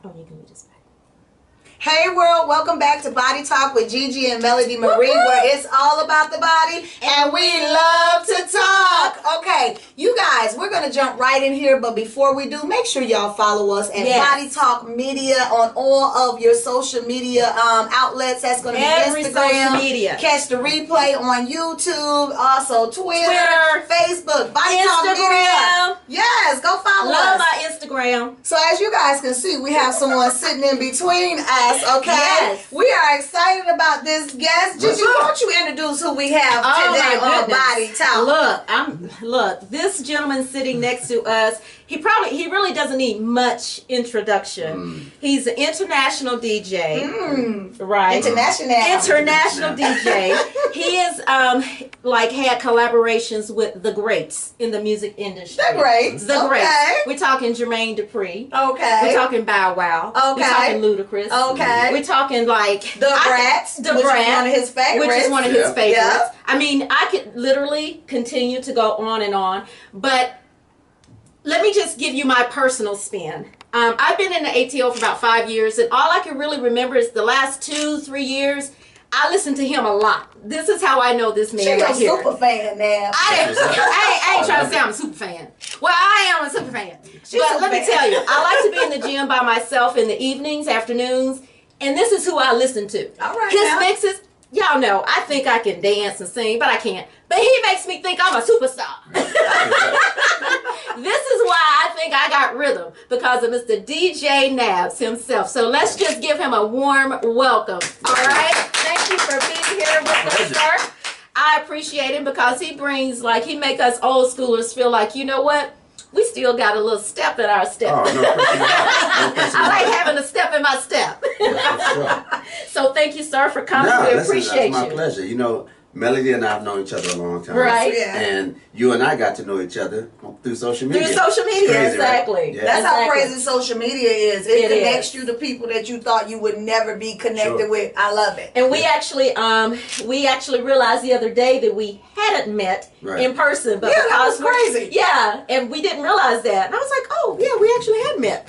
Oh, you can read this back. Hey world, welcome back to Body Talk with Gigi and Melody Marie, where it's all about the body and we love to talk. Okay, you guys, we're going to jump right in here, but before we do, make sure y'all follow us at Body Talk Media on all of your social media outlets. That's going to be Instagram, social media. Catch the replay on YouTube, also Twitter, Facebook, Body Talk Media. Yes, go follow us. Love our Instagram. So as you guys can see, we have someone sitting in between us. Okay, yes. We are excited about this guest. Gigi, why don't you introduce who we have today on Body Talk? Look, this gentleman sitting next to us, he really doesn't need much introduction. He's an international DJ, right? International DJ. He is had collaborations with the greats in the music industry. The greats. We're talking Jermaine Dupri. Okay. We're talking Bow Wow. Okay. We're talking Ludacris. Okay. We're talking like The Brat, which is one of his favorites. Yeah. I mean, I could literally continue to go on and on, but let me just give you my personal spin. I've been in the ATO for about 5 years, and all I can really remember is the last 2-3 years. I listen to him a lot. This is how I know this man She's right here. a super fan now. I ain't trying to say I'm a super fan. Well, I am a super fan. But let me tell you, I like to be in the gym by myself in the evenings, afternoons, and this is who I listen to. All right. His mixes, y'all know, I think I can dance and sing, but I can't. But he makes me think I'm a superstar. This is why I think I got rhythm, because of Mr. DJ Nabs himself. So let's just give him a warm welcome. All right? Thank you for being here with us, sir. I appreciate him because he brings, he make us old schoolers feel like, you know what? We still got a little step in our step. Oh, no, I like having a step in my step. Yeah, sure. So thank you, sir, for coming. We appreciate you. That's my pleasure. You know, Melody and I have known each other a long time. Right. Yeah. And you and I got to know each other through social media. Through social media, crazy, exactly. Right? Yeah. That's how crazy social media is. It connects you to people that you thought you would never be connected with. I love it. And we actually realized the other day that we hadn't met in person, but that was crazy. Yeah, and we didn't realize that. And I was like, oh yeah, we actually had met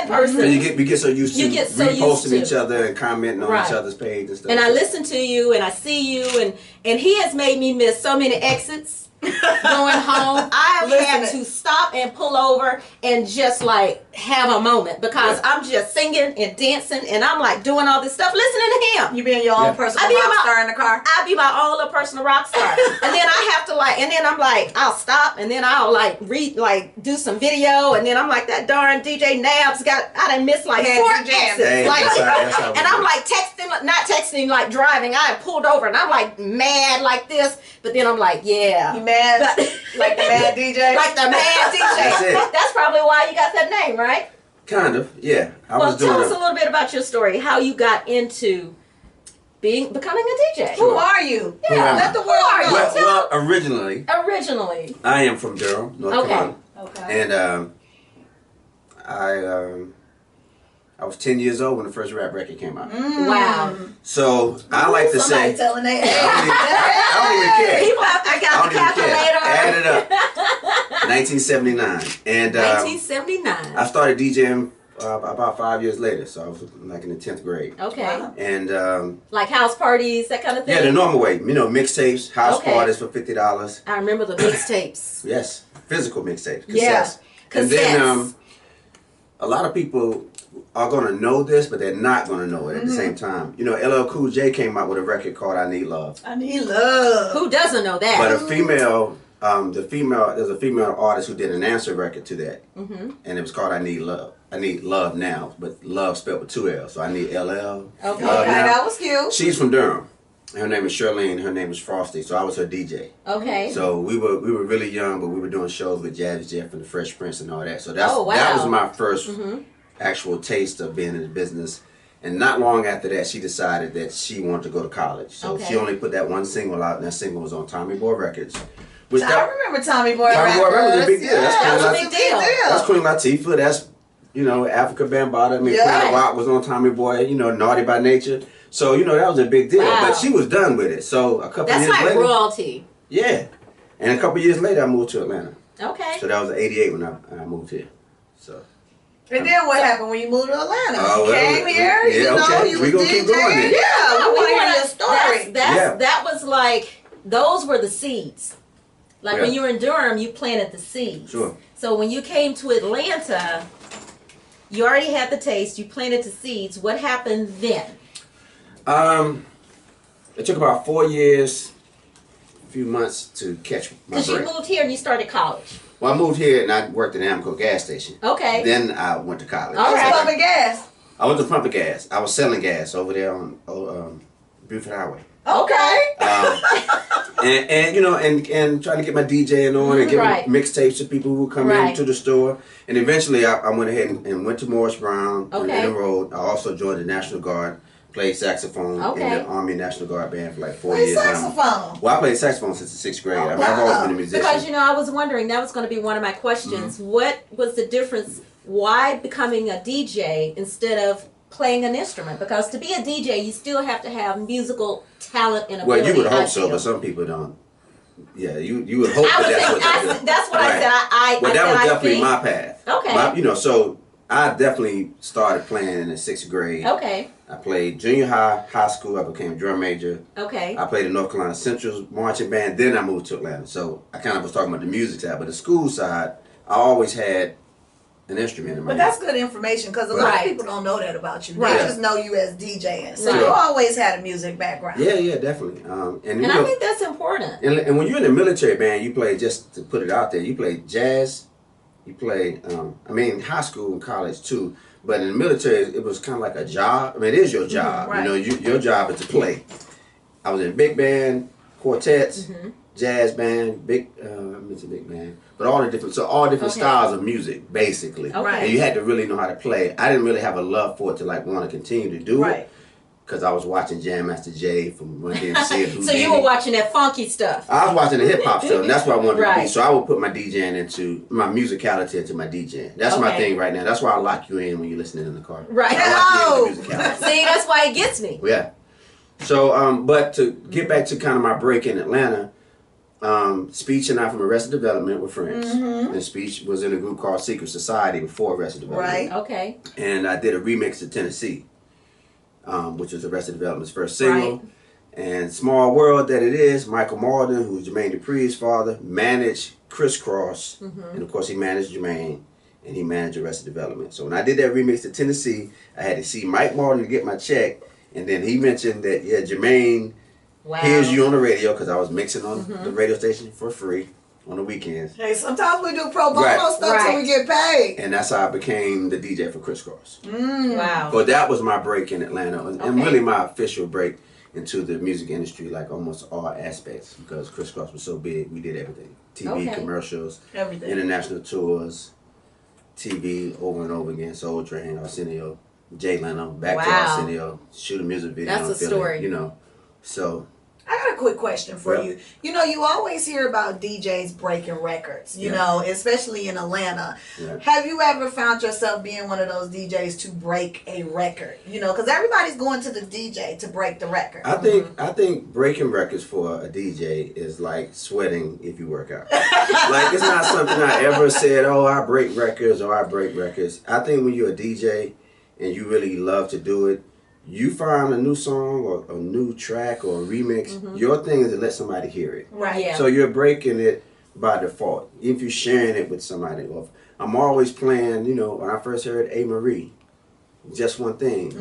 in person. And we get so used to reposting each other and commenting on each other's page and stuff. And I listen to you and I see you, and he has made me miss so many exits. Going home, I had to stop and pull over and just have a moment, because I'm just singing and dancing and I'm doing all this stuff listening to him. You being your own personal rock star in the car? I be my own little personal rock star. And then I have to and then I'm I'll stop and then I'll read, do some video, and then I'm that darn DJ Nabs I done missed 4 exits. Hey, and I'm texting, not texting, driving. I pulled over and I'm mad like this, but then I'm yeah. You mad? Like the mad DJ? Like the mad DJ. That's probably why you got that name, right? Kind of, yeah. Tell us a little bit about your story, how you got into becoming a DJ. Who are you? Yeah, let the world know. Well, originally, I am from Durham, North Carolina. Okay. And I was 10 years old when the first rap record came out. Wow. So I like to say, telling their age. I don't even care. People have to got the calculator. Add it up. 1979. And 1979. I started DJing about 5 years later, so I was in the 10th grade. Okay. And house parties, that kind of thing. Yeah, the normal way. Mixtapes, house parties for $50. I remember the mixtapes. Yes, physical mixtapes, cassettes. Yeah. And then a lot of people are going to know this, but they're not going to know it at the same time. LL Cool J came out with a record called I Need Love. I Need Love. Who doesn't know that? But there's a female artist who did an answer record to that. And it was called I Need Love. I Need Love Now, but love spelled with 2 L's. So I need LL. Okay, that was cute. She's from Durham. Her name is Charlene. Her name is Frosty. So I was her DJ. Okay. So we were really young, but we were doing shows with Jazz Jeff and the Fresh Prince and all that. So that was my first actual taste of being in the business. And not long after that, she decided that she wanted to go to college. So she only put that one single out, and that single was on Tommy Boy Records. I remember Tommy Boy Records. Tommy Boy Records was a big deal. That was a big deal. That's Queen Latifah. That's Africa Bambaataa. I mean, Queen Rock was on Tommy Boy. Naughty by Nature. So that was a big deal. Wow. But she was done with it. So a couple years later. That's like royalty. Yeah, and a couple years later, I moved to Atlanta. Okay. So that was '88 when I moved here. So. And then what happened when you moved to Atlanta? Oh, You came here, you know, you was gonna keep going DJing. then. Yeah, we want to hear your story. That was like, those were the seeds. Like when Yeah. you were in Durham, you planted the seeds. Sure. So when you came to Atlanta, you already had the taste, you planted the seeds. What happened then? It took about 4 years, a few months to catch my Because you break. moved here and you started college. Well, I moved here and I worked at Amco gas station. Okay. Then I went to college. All right. Pumping gas. I went to pumping gas. I was selling gas over there on Buford Highway. Okay. And you know, and trying to get my DJing on and giving Right. mixtapes to people who come Right. into the store. And eventually I went ahead and went to Morris Brown and Okay. enrolled. I also joined the National Guard, played saxophone Okay. in the Army National Guard band for like 4 Play years now. saxophone. Well, I played saxophone since the 6th grade. I mean, I've always been a musician. Because, you know, I was wondering, that was going to be one of my questions. What was the difference? Why becoming a DJ instead of playing an instrument? Because to be a DJ, you still have to have musical talent and ability. Well, you would I hope so, feel. but some people don't. Yeah, you would hope I that was that's thinking, what they do. that's what I Right. said. Well, I that said, was I definitely think- my path. Okay. You know, so I definitely started playing in the 6th grade. Okay. I played junior high, high school. I became a drum major. Okay. I played in North Carolina Central's marching band. Then I moved to Atlanta. So I kind of was talking about the music side, but the school side, I always had an instrument in my But hand. that's good information because a lot Right. of people don't know that about you. Right. They just know you as DJing. So Right. you always had a music background. Yeah, definitely. And you And know, I think that's important. and when you're in the military band, you play, just to put it out there, you play jazz, you play, high school and college too, but in the military, it was kind of like a job. I mean, it is your job. right. You know, your job is to play. I was in big band, quartets, jazz band, big band, but all different Okay. styles of music, basically. Okay. And you had to really know how to play. I didn't really have a love for it to like want to continue to do Right. it, because I was watching Jam Master Jay from Run DMC and So you were watching that funky stuff. I was watching the hip hop stuff, and that's what I wanted to Right. be. So I would put my DJing into my musicality into my DJing. That's my Okay. thing right now. That's why I lock you in when you're listening in the car. Right. I lock you in with musicality. See, that's why it gets me. Yeah. So, but to get back to kind of my break in Atlanta, Speech and I from Arrested Development were friends. And Speech was in a group called Secret Society before Arrested Development. Right. Okay. And I did a remix to Tennessee, which was Arrested Development's first single. Right. And small world that it is, Michael Malden, who's Jermaine Dupri's father, managed Crisscross. And of course he managed Jermaine, and he managed Arrested Development. So when I did that remix to Tennessee, I had to see Mike Malden to get my check. And then he mentioned that, yeah, Jermaine Wow. hears you on the radio, because I was mixing on the radio station for free on the weekends. Hey, sometimes we do pro bono Right. stuff till Right. we get paid. And that's how I became the DJ for Crisscross. Wow. But that was my break in Atlanta, and Okay. really my official break into the music industry, like almost all aspects, because Crisscross was so big. We did everything: TV, Okay. commercials, Everything. international tours, TV over and over again. Soul Train, Arsenio, Jay Leno, back Wow. to Arsenio, shoot a music video. That's in a Philly, story. you know. So I got a quick question for Yeah. you. You know, you always hear about DJs breaking records, you Yeah. know, especially in Atlanta. Yeah. Have you ever found yourself being one of those DJs to break a record? You know, because everybody's going to the DJ to break the record. I think breaking records for a DJ is like sweating if you work out. Like, it's not something I ever said, oh, I break records or I break records. I think when you're a DJ and you really love to do it, you find a new song or a new track or a remix, your thing is to let somebody hear it. Right. Yeah. So you're breaking it by default. If you're sharing it with somebody, or I'm always playing, you know, when I first heard A. Marie, Just One Thing,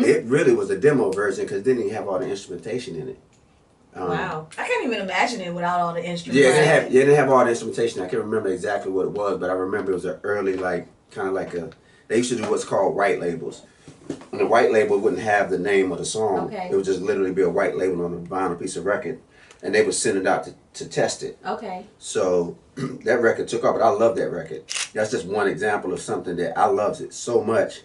it really was a demo version because it didn't even have all the instrumentation in it. Wow. I can't even imagine it without all the instruments. Yeah, it didn't have all the instrumentation. I can't remember exactly what it was, but I remember it was an early, like, kind of like they used to do what's called white labels. And the white label wouldn't have the name of the song. Okay. It would just literally be a white label on a vinyl piece of record. And they would send it out to test it. Okay. So that record took off, but I love that record. That's just one example of something that I loved it so much,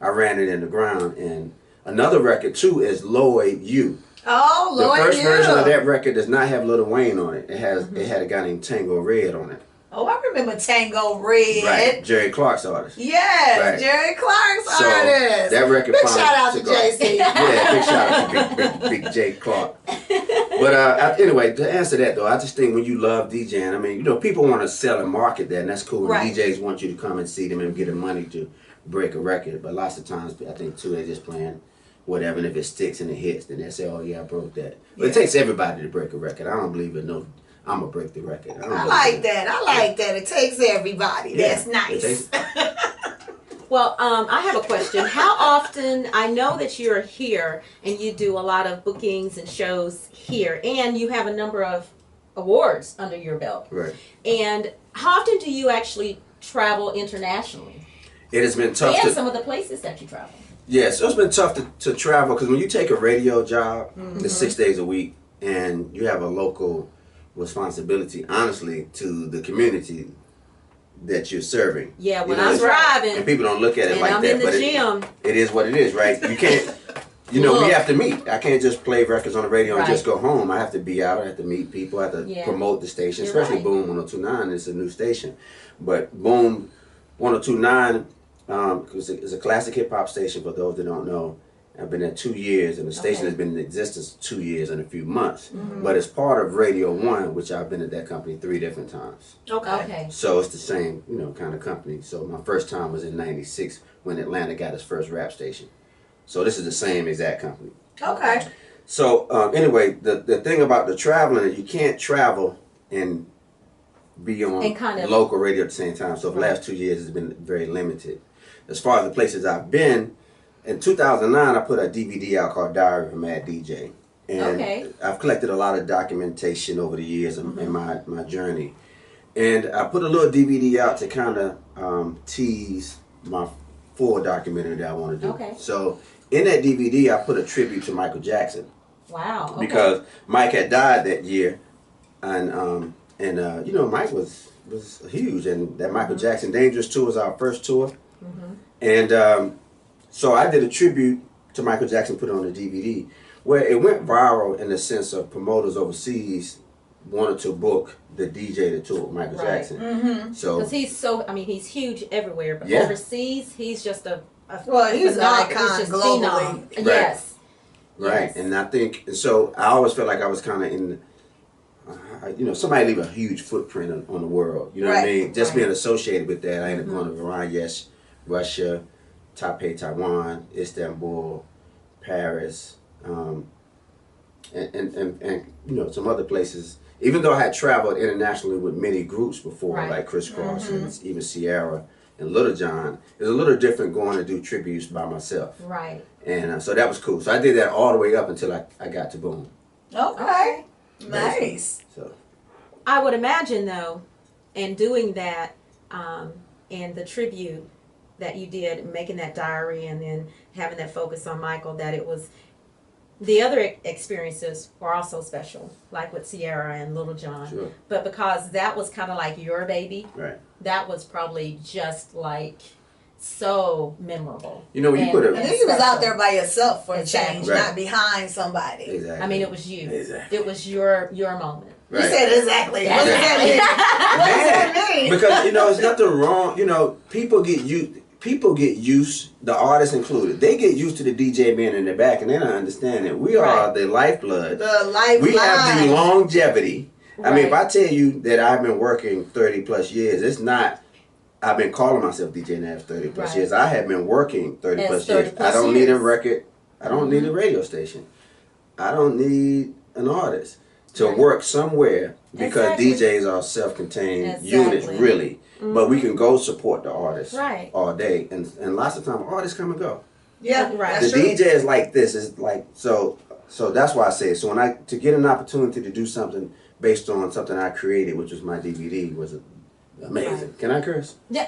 I ran it in the ground. And another record, too, is Lloyd U. Oh, Lord, The first yeah. version of that record does not have Lil Wayne on it. It had a guy named Tango Red on it. Oh, I remember Tango Red. Right, Jerry Clark's artist. Yes, Right. Jerry Clark's So artist. that record Big finally shout out to took off. JC. Yeah, big shout out to big J Clark. But anyway, to answer that though, I just think when you love DJing, I mean, you know, people want to sell and market that, and that's cool. Right. DJs want you to come and see them and get them money to break a record, but lots of times I think too they just playing whatever, and if it sticks and it hits, then they say, "Oh yeah, I broke that." But it takes everybody to break a record. I don't believe it. No, I'm gonna break the record. I like that. I like that. It takes everybody. Yeah, That's nice. Well, I have a question. How often, I know that you're here and you do a lot of bookings and shows here, and you have a number of awards under your belt. Right. And how often do you actually travel internationally? It has been tough. And some of the places that you travel. Yeah, so it's been tough to travel because when you take a radio job, it's 6 days a week, and you have a local responsibility, honestly, to the community that you're serving. Yeah, when you know, I'm driving, and people don't look at it like I'm that, in the but gym. it is what it is, right? You can't, you know, we have to meet. I can't just play records on the radio and just go home. I have to be out. I have to meet people. I have to promote the station, especially Boom 102.9. It's a new station, but Boom 102.9 is a classic hip hop station. For those that don't know, I've been there 2 years, and the station has been in existence 2 years and a few months. But it's part of Radio 1, which I've been at that company 3 different times. Okay. So it's the same, you know, kind of company. So my first time was in '96 when Atlanta got its first rap station. So this is the same exact company. Okay. So anyway, the thing about the traveling is you can't travel and be on local radio at the same time. So the last 2 years has been very limited. As far as the places I've been, in 2009 I put a DVD out called Diary of a Mad DJ. And I've collected a lot of documentation over the years in my journey. And I put a little DVD out to kind of tease my full documentary that I want to do. So in that DVD, I put a tribute to Michael Jackson. Wow. Because Mike had died that year, and you know, Mike was huge, and that Michael Jackson Dangerous tour was our first tour, and so I did a tribute to Michael Jackson, put it on the DVD, where it went viral in the sense of promoters overseas wanted to book the DJ that toured with Michael Jackson. So because he's so, I mean, he's huge everywhere, but overseas, he's just a well, he's an icon globally. Yes. Right, and I think, and so I always felt like I was kind of in, you know, somebody leave a huge footprint on the world. You know what I mean? Just being associated with that. I ended up going to Iran, Russia, Taipei, Taiwan, Istanbul, Paris, and you know, some other places. Even though I had traveled internationally with many groups before, like Criss Cross and even Sierra and Little John, it was a little different going to do tributes by myself. Right. And so that was cool. So I did that all the way up until I got to Boom. Okay. Nice. So I would imagine, though, in doing that and the tribute that you did, making that diary and then having that focus on Michael, that it was, the other experiences were also special, like with Sierra and Little John. Sure. But because that was kind of like your baby, right. that was probably just like so memorable. You know, when you put it, and you was out there by yourself for a change, not behind somebody. Exactly. I mean, it was you. Exactly. It was your moment. Right. You said exactly. What does that mean? What does that mean? Because, you know, there's nothing wrong. You know, people get used, the artists included, they get used to the DJ being in the back, and they don't understand it. We are the lifeblood. The lifeline. We have the longevity. I mean, if I tell you that I've been working 30 plus years, it's not, I've been calling myself DJ Nabs 30 plus years. I have been working 30 plus years. I don't need a record. I don't need a radio station. I don't need an artist to work somewhere, because DJs are self-contained units, really. But we can go support the artists all day, and lots of times artists come and go. Yeah, the DJ is like this, is like so that's why I say it. So when to get an opportunity to do something based on something I created, which was my DVD, was amazing. Can I curse? Yeah.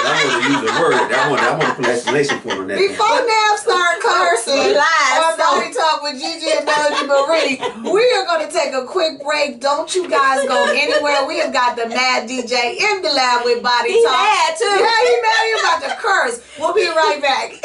I want to use a word. I want to put an explanation point on that. Before Nabs start cursing on Body Talk with Gigi and Melody Marie, we are going to take a quick break. Don't you guys go anywhere. We have got the Mad DJ in the lab with Body Talk. He mad too. Yeah, he mad. He's about to curse. We'll be right back.